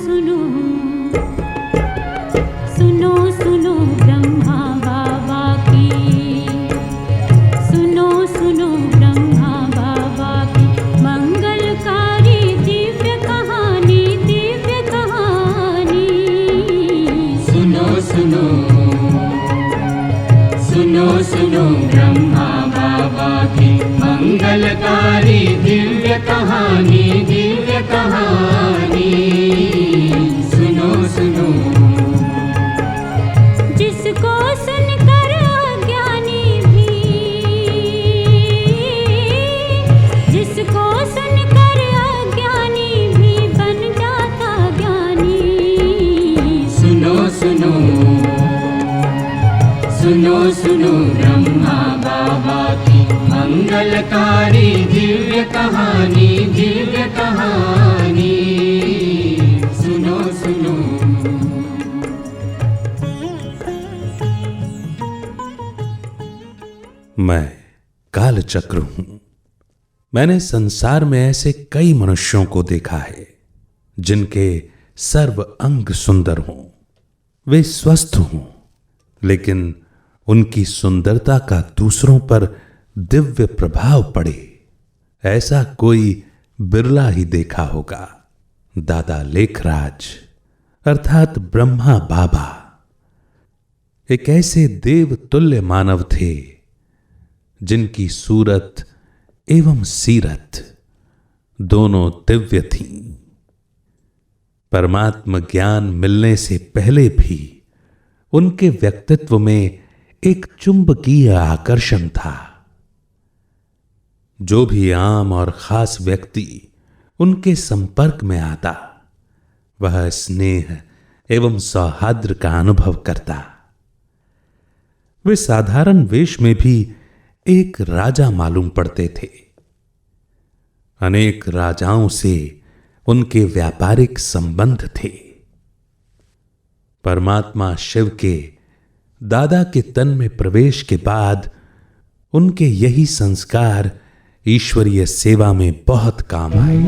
सुनो सुनो सुनो ब्रह्मा बाबा की, सुनो सुनो ब्रह्मा बाबा की मंगलकारी दिव्य कहानी, दिव्य कहानी। सुनो सुनो सुनो सुनो ब्रह्मा बाबा की मंगलकारी दिव्य कहानी, दिव्य कहानी। सुनो सुनो जिसको सुनकर अज्ञानी भी, जिसको सुनकर अज्ञानी भी बन जाता ज्ञानी। सुनो सुनो सुनो सुनो ब्रह्मा बाबा की मंगलकारी दिव्य कहानी, दिव्य कहानी। सुनो सुनो मैं कालचक्र हूं। मैंने संसार में ऐसे कई मनुष्यों को देखा है जिनके सर्व अंग सुंदर हों, वे स्वस्थ हों, लेकिन उनकी सुंदरता का दूसरों पर दिव्य प्रभाव पड़े, ऐसा कोई बिरला ही देखा होगा। दादा लेखराज अर्थात ब्रह्मा बाबा एक ऐसे देव तुल्य मानव थे जिनकी सूरत एवं सीरत दोनों दिव्य थीं। परमात्म ज्ञान मिलने से पहले भी उनके व्यक्तित्व में एक चुंबकीय आकर्षण था। जो भी आम और खास व्यक्ति उनके संपर्क में आता, वह स्नेह एवं सौहार्द का अनुभव करता। वे साधारण वेश में भी एक राजा मालूम पड़ते थे। अनेक राजाओं से उनके व्यापारिक संबंध थे। परमात्मा शिव के दादा के तन में प्रवेश के बाद उनके यही संस्कार ईश्वरीय सेवा में बहुत काम आए।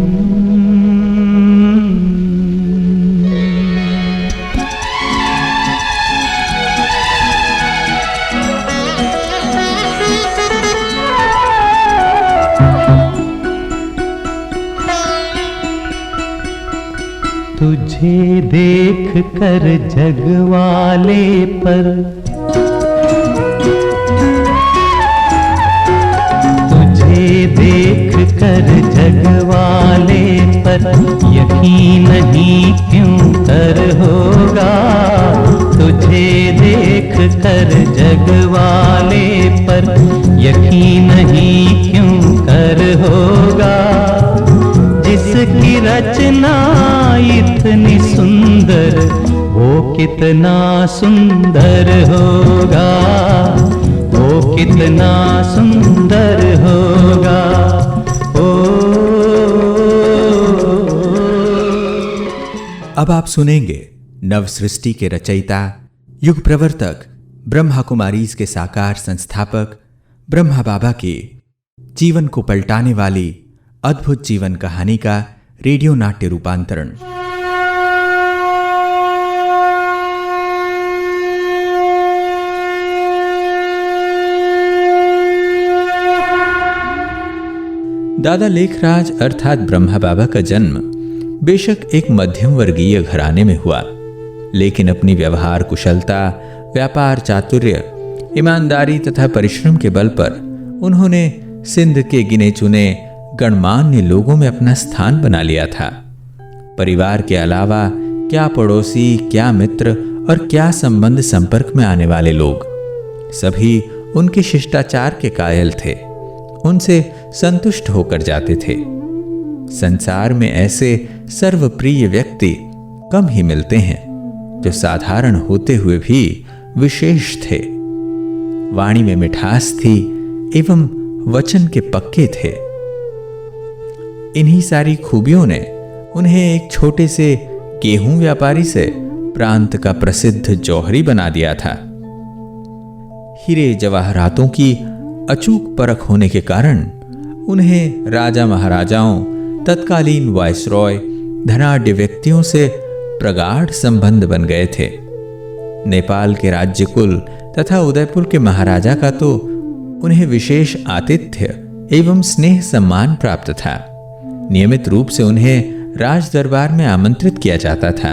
तुझे देख कर जगवाले पर, तुझे देख कर जगवाले पर यकीन नहीं क्यों कर होगा। तुझे देख कर जगवाले पर यकीन नहीं क्यों कर होगा। जिसकी रचना इतनी सुंदर, वो कितना सुंदर होगा, वो कितना सुंदर होगा। ओ अब आप सुनेंगे नव सृष्टि के रचयिता, युग प्रवर्तक, ब्रह्मा कुमारीज के साकार संस्थापक ब्रह्मा बाबा की जीवन को पलटाने वाली अद्भुत जीवन कहानी का रेडियो नाट्य रूपांतरण। दादा लेखराज अर्थात ब्रह्मा बाबा का जन्म बेशक एक मध्यम वर्गीय घराने में हुआ, लेकिन अपनी व्यवहार कुशलता, व्यापार चातुर्य, ईमानदारी तथा परिश्रम के बल पर उन्होंने सिंध के गिने चुने गणमान्य लोगों में अपना स्थान बना लिया था। परिवार के अलावा क्या पड़ोसी, क्या मित्र और क्या संबंध संपर्क में आने वाले लोग, सभी उनके शिष्टाचार के कायल थे, उनसे संतुष्ट होकर जाते थे। संसार में ऐसे सर्वप्रिय व्यक्ति कम ही मिलते हैं जो साधारण होते हुए भी विशेष थे। वाणी में मिठास थी एवं वचन के पक्के थे। इन्हीं सारी खूबियों ने उन्हें एक छोटे से गेहूं व्यापारी से प्रांत का प्रसिद्ध जौहरी बना दिया था। हीरे जवाहरातों की अचूक परख होने के कारण उन्हें राजा महाराजाओं, तत्कालीन वायसरॉय, धनाढ्य व्यक्तियों से प्रगाढ़ संबंध बन गए थे। नेपाल के राज्य कुल तथा उदयपुर के महाराजा का तो उन्हें विशेष आतिथ्य एवं स्नेह सम्मान प्राप्त था। नियमित रूप से उन्हें राज दरबार में आमंत्रित किया जाता था।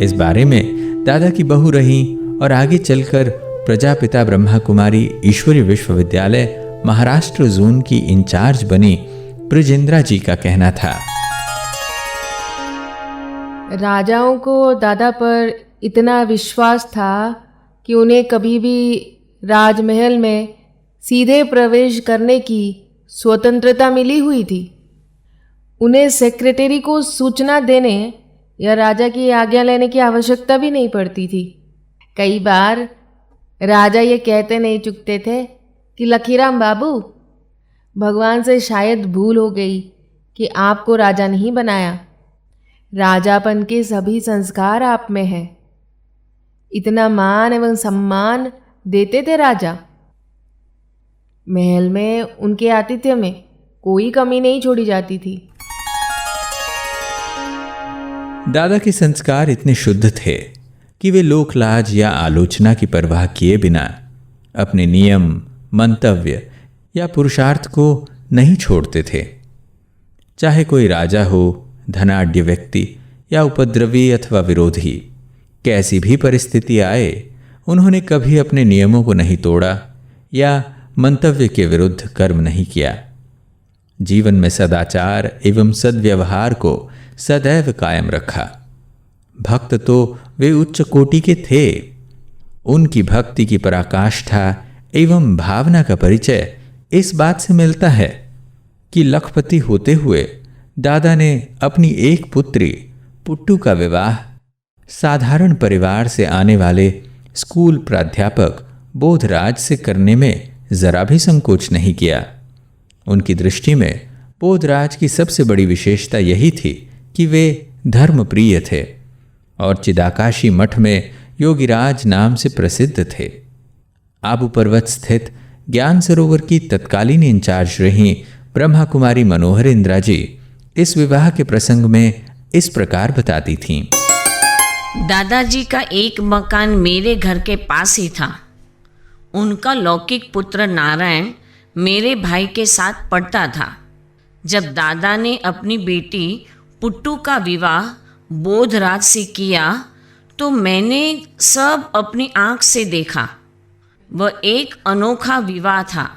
इस बारे में दादा की बहू रही और आगे चलकर प्रजापिता ब्रह्मा कुमारी ईश्वरीय विश्वविद्यालय महाराष्ट्र जोन की इंचार्ज बनी ब्रजेंद्रा जी का कहना था। राजाओं को दादा पर इतना विश्वास था कि उन्हें कभी भी राजमहल में सीधे प्रवेश करने की स्वतंत्रता मिली हुई थी। उन्हें सेक्रेटरी को सूचना देने या राजा की आज्ञा लेने की आवश्यकता भी नहीं पड़ती थी। कई बार राजा ये कहते नहीं चुकते थे कि लखीराम बाबू, भगवान से शायद भूल हो गई कि आपको राजा नहीं बनाया। राजापन के सभी संस्कार आप में हैं। इतना मान एवं सम्मान देते थे राजा। महल में उनके आतिथ्य में कोई कमी नहीं छोड़ी जाती थी। दादा के संस्कार इतने शुद्ध थे कि वे लोकलाज या आलोचना की परवाह किए बिना अपने नियम, मंतव्य या पुरुषार्थ को नहीं छोड़ते थे। चाहे कोई राजा हो, धनाढ्य व्यक्ति या उपद्रवी अथवा विरोधी, कैसी भी परिस्थिति आए, उन्होंने कभी अपने नियमों को नहीं तोड़ा या मंतव्य के विरुद्ध कर्म नहीं किया। जीवन में सदाचार एवं सद्व्यवहार को सदैव कायम रखा। भक्त तो वे उच्च कोटि के थे। उनकी भक्ति की पराकाष्ठा एवं भावना का परिचय इस बात से मिलता है कि लखपति होते हुए दादा ने अपनी एक पुत्री पुट्टू का विवाह साधारण परिवार से आने वाले स्कूल प्राध्यापक बोधराज से करने में जरा भी संकोच नहीं किया। उनकी दृष्टि में बोधराज की सबसे बड़ी विशेषता यही थी कि वे धर्मप्रिय थे और चिदाकाशी मठ में योगीराज नाम से प्रसिद्ध थे। आबू पर्वत स्थित ज्ञान सरोवर की तत्कालीन इंचार्ज रही ब्रह्मा कुमारी मनोहर इंद्रा जी इस विवाह के प्रसंग में इस प्रकार बताती थीं। दादाजी का एक मकान मेरे घर के पास ही था। उनका लौकिक पुत्र नारायण मेरे भाई के साथ पढ़ता था। जब दादा ने अपनी बेटी पुट्टू का विवाह बोधराज से किया तो मैंने सब अपनी आँख से देखा। वह एक अनोखा विवाह था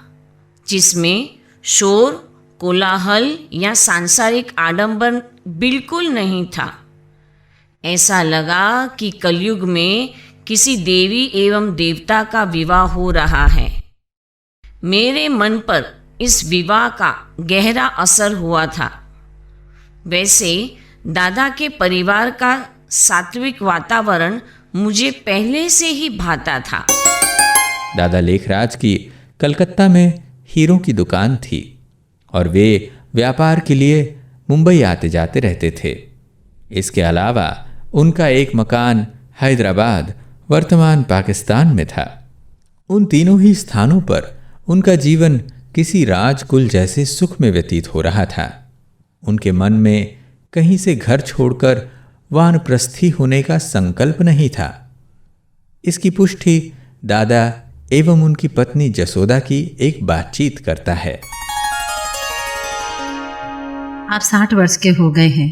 जिसमें शोर, कोलाहल या सांसारिक आडंबर बिल्कुल नहीं था। ऐसा लगा कि कलयुग में किसी देवी एवं देवता का विवाह हो रहा है। मेरे मन पर इस विवाह का गहरा असर हुआ था। वैसे दादा के परिवार का सात्विक वातावरण मुझे पहले से ही भाता था। दादा लेखराज की कलकत्ता में हीरों की दुकान थी और वे व्यापार के लिए मुंबई आते जाते रहते थे। इसके अलावा उनका एक मकान हैदराबाद वर्तमान पाकिस्तान में था। उन तीनों ही स्थानों पर उनका जीवन किसी राजकुल जैसे सुख में व्यतीत हो रहा था। उनके मन में कहीं से घर छोड़कर वानप्रस्थी होने का संकल्प नहीं था। इसकी पुष्टि दादा एवं उनकी पत्नी जसोदा की एक बातचीत करता है। आप 60 वर्ष के हो गए हैं।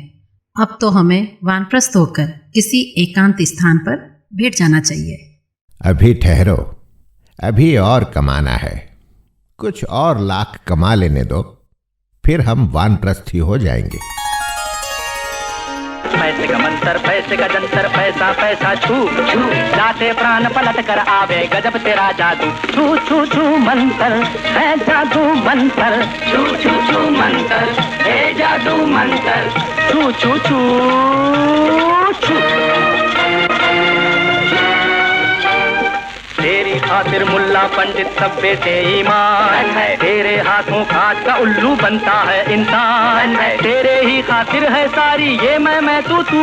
अब तो हमें वानप्रस्थ होकर किसी एकांत स्थान पर बैठ जाना चाहिए। अभी ठहरो, अभी और कमाना है। कुछ और लाख कमा लेने दो, फिर हम वानप्रस्थी हो जाएंगे। पैसे का मंतर, पैसे का जंतर, पैसा पैसा छू छू, जाते प्राण पलट कर आवे गजब तेरा जादू। छू छू छू मंतर है जादू मंतर, छू छू छू मंतर है जादू मंतर, छू छू छू छू। तेरी खातिर मुल्ला पंडित सब बेटे ईमान है, तेरे हाथों खाद का उल्लू बनता है इंसान है, तेरे ही खातिर है सारी ये मैं तू तू।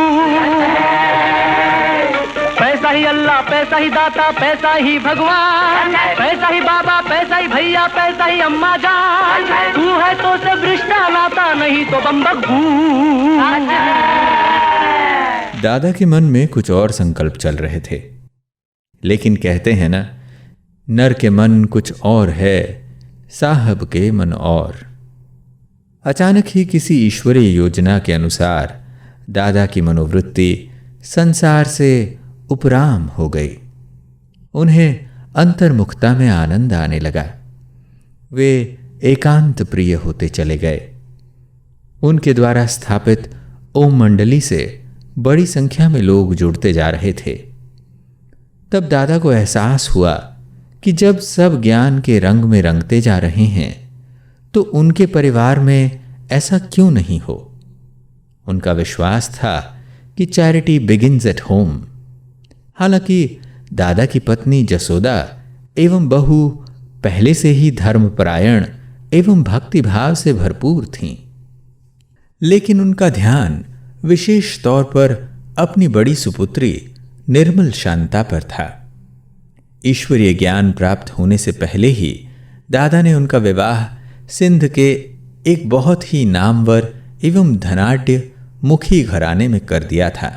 पैसा ही अल्लाह, पैसा ही दाता, पैसा ही भगवान, पैसा ही बाबा, पैसा ही भैया, पैसा ही अम्मा जान। तू है तो सब रिश्ता नाता, नहीं तो बम्बक। दादा के मन में कुछ और संकल्प चल रहे थे, लेकिन कहते हैं ना, नर के मन कुछ और है, साहब के मन और। अचानक ही किसी ईश्वरीय योजना के अनुसार दादा की मनोवृत्ति संसार से उपराम हो गई। उन्हें अंतर्मुखता में आनंद आने लगा। वे एकांत प्रिय होते चले गए। उनके द्वारा स्थापित ओम मंडली से बड़ी संख्या में लोग जुड़ते जा रहे थे। तब दादा को एहसास हुआ कि जब सब ज्ञान के रंग में रंगते जा रहे हैं तो उनके परिवार में ऐसा क्यों नहीं हो। उनका विश्वास था कि चैरिटी बिगिंस एट होम। हालांकि दादा की पत्नी जसोदा एवं बहू पहले से ही धर्मपरायण एवं भक्तिभाव से भरपूर थीं, लेकिन उनका ध्यान विशेष तौर पर अपनी बड़ी सुपुत्री निर्मल शांता पर था। ईश्वरीय ज्ञान प्राप्त होने से पहले ही दादा ने उनका विवाह सिंध के एक बहुत ही नामवर एवं धनाढ्य मुखी घराने में कर दिया था।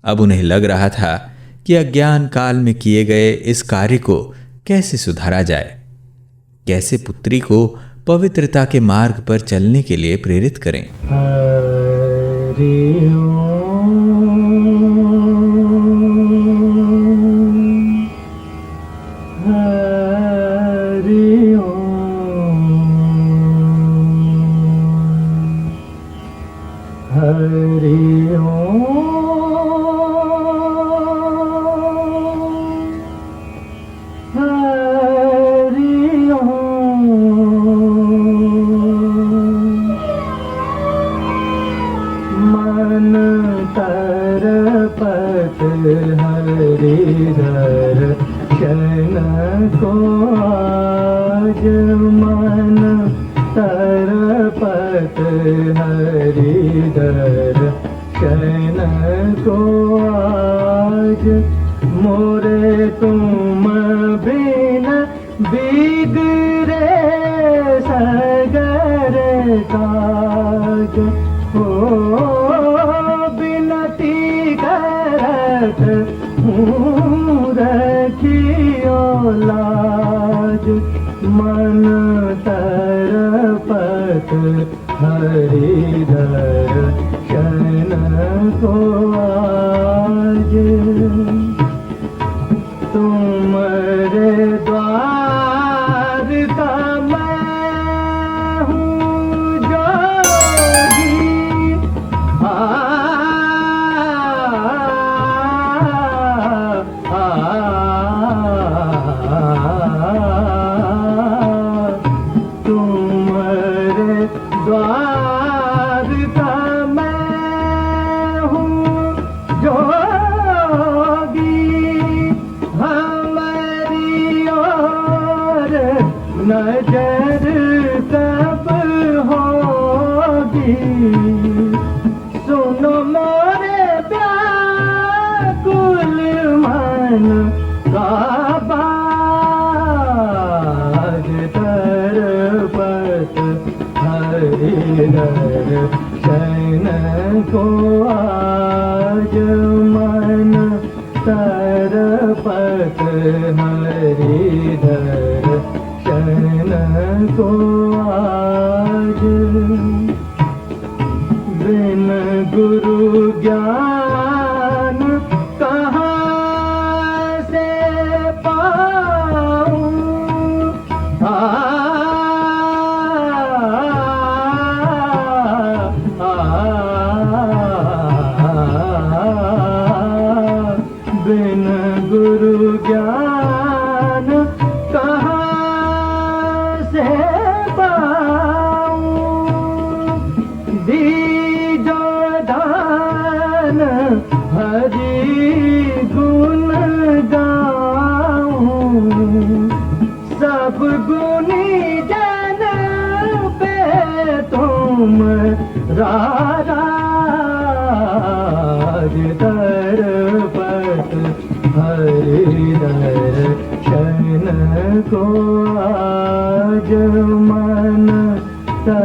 अब उन्हें लग रहा था कि अज्ञान काल में किए गए इस कार्य को कैसे सुधारा जाए, कैसे पुत्री को पवित्रता के मार्ग पर चलने के लिए प्रेरित करें।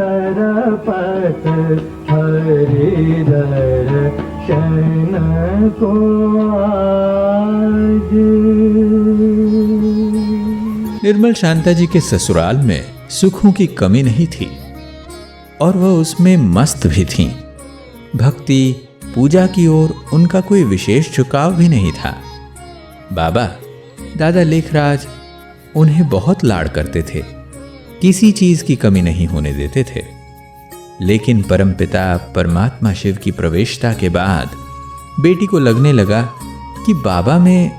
तरपत हरि दर्शन को आज। निर्मल शांता जी के ससुराल में सुखों की कमी नहीं थी और वह उसमें मस्त भी थीं। भक्ति पूजा की ओर उनका कोई विशेष झुकाव भी नहीं था। बाबा दादा लेखराज उन्हें बहुत लाड़ करते थे, किसी चीज की कमी नहीं होने देते थे। लेकिन परमपिता परमात्मा शिव की प्रवेशता के बाद बेटी को लगने लगा कि बाबा में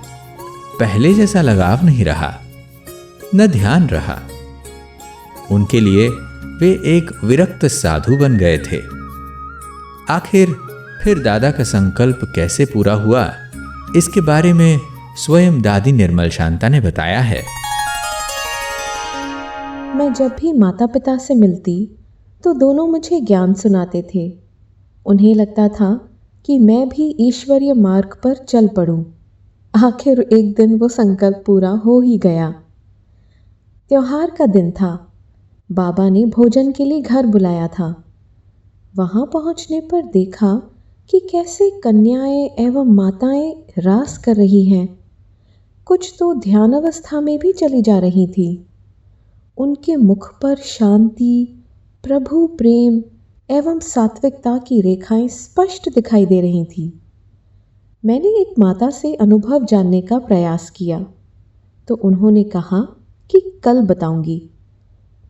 पहले जैसा लगाव नहीं रहा, न ध्यान रहा। उनके लिए वे एक विरक्त साधु बन गए थे। आखिर फिर दादा का संकल्प कैसे पूरा हुआ, इसके बारे में स्वयं दादी निर्मल शांता ने बताया है। मैं जब भी माता पिता से मिलती तो दोनों मुझे ज्ञान सुनाते थे। उन्हें लगता था कि मैं भी ईश्वरीय मार्ग पर चल पड़ूं। आखिर एक दिन वो संकल्प पूरा हो ही गया। त्योहार का दिन था। बाबा ने भोजन के लिए घर बुलाया था। वहाँ पहुँचने पर देखा कि कैसे कन्याएं एवं माताएं रास कर रही हैं। कुछ तो ध्यान अवस्था में भी चली जा रही थी। उनके मुख पर शांति, प्रभु प्रेम एवं सात्विकता की रेखाएं स्पष्ट दिखाई दे रही थी। मैंने एक माता से अनुभव जानने का प्रयास किया तो उन्होंने कहा कि कल बताऊंगी।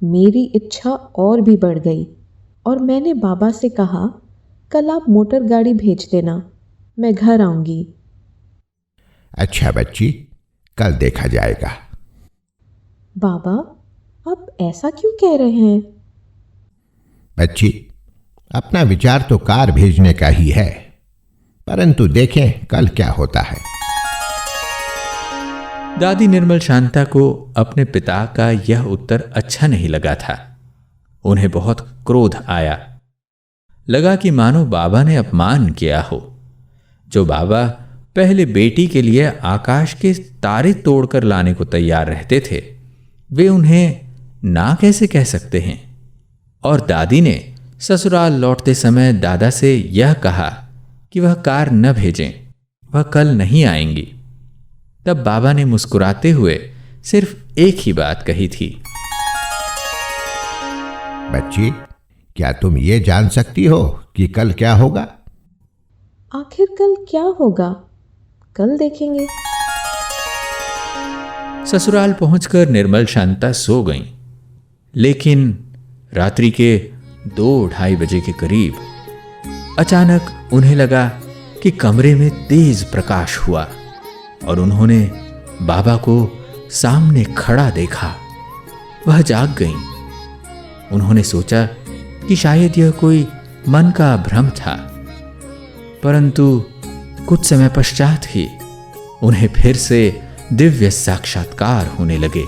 मेरी इच्छा और भी बढ़ गई और मैंने बाबा से कहा, कल आप मोटर गाड़ी भेज देना, मैं घर आऊंगी। अच्छा बच्ची, कल देखा जाएगा। बाबा, आप ऐसा क्यों कह रहे हैं? बच्ची, अपना विचार तो कार भेजने का ही है, परंतु देखें कल क्या होता है। दादी निर्मल शांता को अपने पिता का यह उत्तर अच्छा नहीं लगा था। उन्हें बहुत क्रोध आया। लगा कि मानो बाबा ने अपमान किया हो। जो बाबा पहले बेटी के लिए आकाश के तारे तोड़कर लाने को तैयार रहते थे, वे उन्हें ना कैसे कह सकते हैं। और दादी ने ससुराल लौटते समय दादा से यह कहा कि वह कार न भेजें, वह कल नहीं आएंगी। तब बाबा ने मुस्कुराते हुए सिर्फ एक ही बात कही थी, बच्ची, क्या तुम ये जान सकती हो कि कल क्या होगा? आखिर कल क्या होगा? कल देखेंगे। ससुराल पहुंचकर निर्मल शांता सो गईं। लेकिन रात्रि के 2-2:30 बजे के करीब अचानक उन्हें लगा कि कमरे में तेज प्रकाश हुआ और उन्होंने बाबा को सामने खड़ा देखा। वह जाग गईं। उन्होंने सोचा कि शायद यह कोई मन का भ्रम था, परंतु कुछ समय पश्चात ही उन्हें फिर से दिव्य साक्षात्कार होने लगे।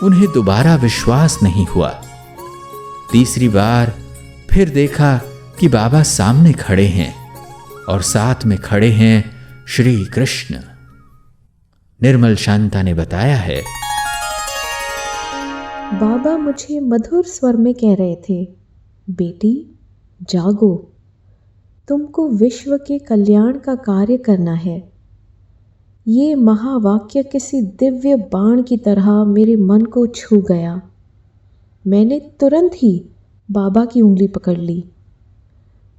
उन्हें दोबारा विश्वास नहीं हुआ। तीसरी बार फिर देखा कि बाबा सामने खड़े हैं और साथ में खड़े हैं श्री कृष्ण। निर्मल शांता ने बताया है, बाबा मुझे मधुर स्वर में कह रहे थे, बेटी जागो, तुमको विश्व के कल्याण का कार्य करना है। ये महावाक्य किसी दिव्य बाण की तरह मेरे मन को छू गया। मैंने तुरंत ही बाबा की उंगली पकड़ ली।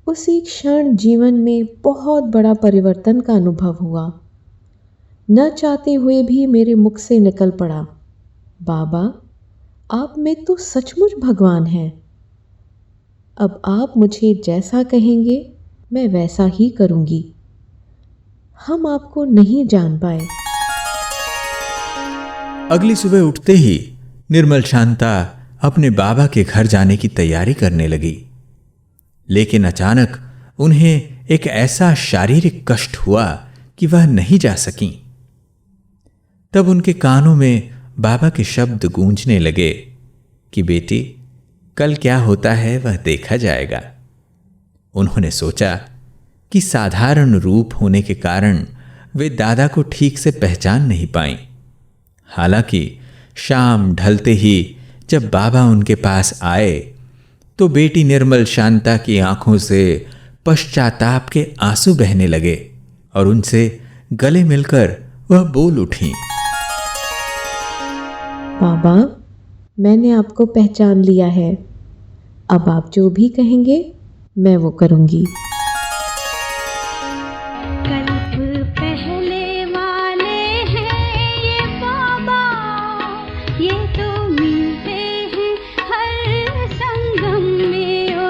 उसी क्षण जीवन में बहुत बड़ा परिवर्तन का अनुभव हुआ। न चाहते हुए भी मेरे मुख से निकल पड़ा, बाबा आप में तो सचमुच भगवान हैं। अब आप मुझे जैसा कहेंगे मैं वैसा ही करूंगी। हम आपको नहीं जान पाए। अगली सुबह उठते ही निर्मल शांता अपने बाबा के घर जाने की तैयारी करने लगी। लेकिन अचानक उन्हें एक ऐसा शारीरिक कष्ट हुआ कि वह नहीं जा सकीं। तब उनके कानों में बाबा के शब्द गूंजने लगे कि बेटी कल क्या होता है वह देखा जाएगा। उन्होंने सोचा कि साधारण रूप होने के कारण वे दादा को ठीक से पहचान नहीं पाईं। हालांकि शाम ढलते ही जब बाबा उनके पास आए तो बेटी निर्मल शांता की आंखों से पश्चाताप के आंसू बहने लगे और उनसे गले मिलकर वह बोल उठी। बाबा, मैंने आपको पहचान लिया है। अब आप जो भी कहेंगे मैं वो करूँगी। कल्प पहले वाले हैं ये बाबा, ये तो मिलते हैं हर संगम में। ओ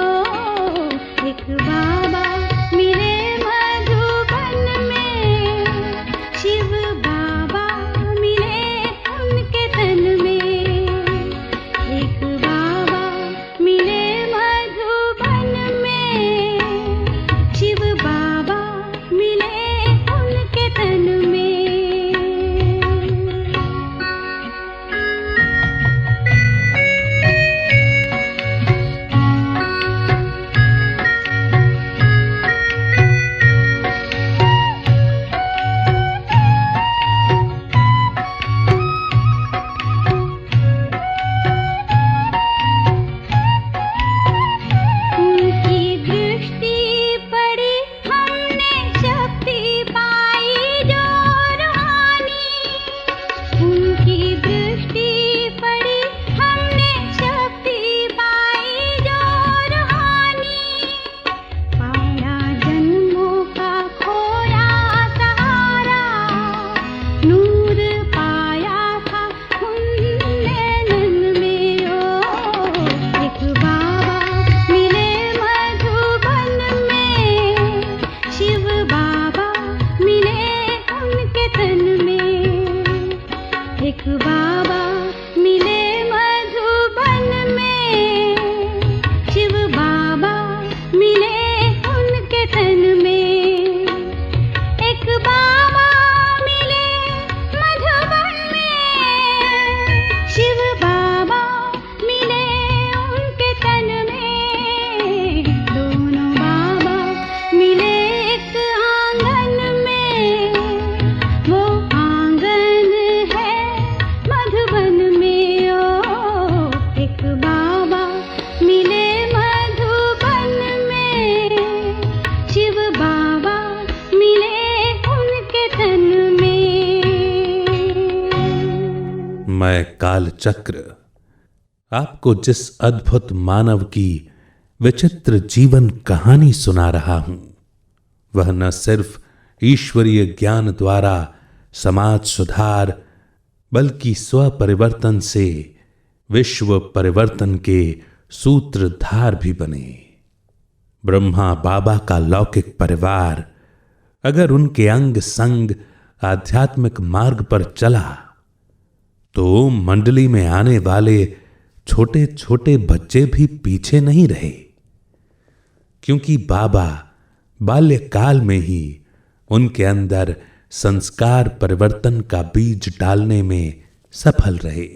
एक बाबा मिले मधुबन में, शिव बाबा मिले उनके तन में। एक बाबा मिले मधुबन में, शिव बाबा मिले उनके तन में। उनकी दृष्टि पड़ी हमने शक्ति पाई जो रूहानी। उनकी दृष्टि पड़ी हमने शक्ति पाई जो रूहानी। पाया जन्मों का खोया सहारा, नूर पाया था उनने नैनन में। ओ एक बाबा मिले मधुबन में, शिव बाबा मिले उनके तन में। एक बाबा मिले मधुबन में, शिव बाबा मिले उनके तन में। एक बाबा मिले मधुबन में, शिव बाबा मिले उनके तन में। दोनों बाबा मिले एक आंगन में, वो आंगन है मधुबन में। ओ एक बाबा मिले मधुबन में, शिव बाबा मिले उनके तन में। मैं कालचक्र आपको जिस अद्भुत मानव की विचित्र जीवन कहानी सुना रहा हूं, वह न सिर्फ ईश्वरीय ज्ञान द्वारा समाज सुधार, बल्कि स्व परिवर्तन से विश्व परिवर्तन के सूत्रधार भी बने। ब्रह्मा बाबा का लौकिक परिवार अगर उनके अंग संग आध्यात्मिक मार्ग पर चला, तो मंडली में आने वाले छोटे छोटे बच्चे भी पीछे नहीं रहे, क्योंकि बाबा बाल्यकाल में ही उनके अंदर संस्कार परिवर्तन का बीज डालने में सफल रहे।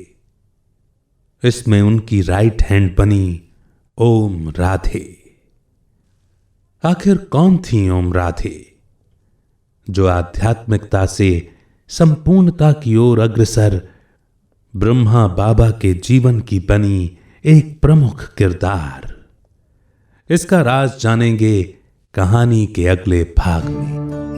इसमें उनकी राइट हैंड बनी ओम राधे। आखिर कौन थी ओम राधे, जो आध्यात्मिकता से संपूर्णता की ओर अग्रसर ब्रह्मा बाबा के जीवन की बनी एक प्रमुख किरदार? इसका राज जानेंगे कहानी के अगले भाग में।